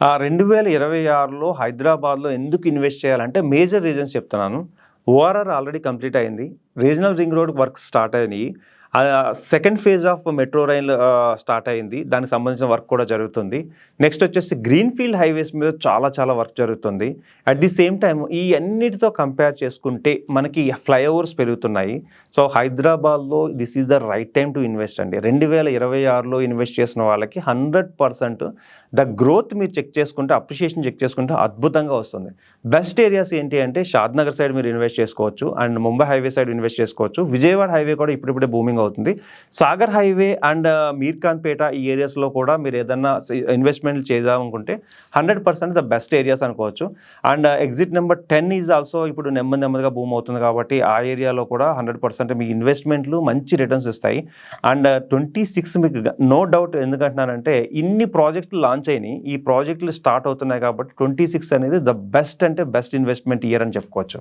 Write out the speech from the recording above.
2026లో హైదరాబాద్‌లో ఎందుకు ఇన్వెస్ట్ చేయాలంటే మేజర్ రీజన్స్ చెప్తున్నాను. ఓఆర్ఆర్ ఆల్రెడీ కంప్లీట్ అయింది. Regional ring road works start అయినాయి. Second phase of metro rail start అయింది. దానికి సంబంధించిన వర్క్ కూడా జరుగుతుంది. నెక్స్ట్ వచ్చేసి గ్రీన్‌ఫీల్డ్ హైవేస్ మీద చాలా వర్క్ జరుగుతుంది. అట్ ది సేమ్ టైమ్ ఈ అన్నిటితో కంపేర్ చేసుకుంటే మనకి ఫ్లైఓవర్స్ పెరుగుతున్నాయి. సో హైదరాబాద్‌లో this is the right time to invest అండి. 2026లో ఇన్వెస్ట్ చేసిన వాళ్ళకి 100% ద గ్రోత్ మీరు చెక్ చేసుకుంటే, అప్రిషియేషన్ చెక్ చేసుకుంటే అద్భుతంగా వస్తుంది. బెస్ట్ ఏరియాస్ ఏంటి అంటే షాద్‌నగర్ సైడ్ మీరు ఇన్వెస్ట్ చేసుకోవచ్చు and Mumbai highway side invest చేసుకోవచ్చు. విజయవాడ హైవే కూడా ఇప్పుడిప్పుడే బూమింగ్ అవుతుంది. సాగర్ హైవే అండ్ మీర్ఖాన్పేట ఈ ఏరియాస్లో కూడా మీరు ఏదన్నా ఇన్వెస్ట్మెంట్ చేద్దామనుకుంటే 100% ద బెస్ట్ ఏరియాస్ అనుకోవచ్చు. And exit number 10 is also ఇప్పుడు నెమ్మదిగా బూమ్ అవుతుంది కాబట్టి ఆ ఏరియాలో కూడా 100% మీ ఇన్వెస్ట్మెంట్లు మంచి రిటర్న్స్ ఇస్తాయి. అండ్ 26 మీకు నో డౌట్ ఎందుకంటున్నానంటే ఇన్ని ప్రాజెక్టులు లాంచ్ అయినాయి. ఈ ప్రాజెక్టులు స్టార్ట్ అవుతున్నాయి కాబట్టి 26 అనేది ద బెస్ట్ అంటే బెస్ట్ ఇన్వెస్ట్మెంట్ ఇయర్ అని చెప్పుకోవచ్చు.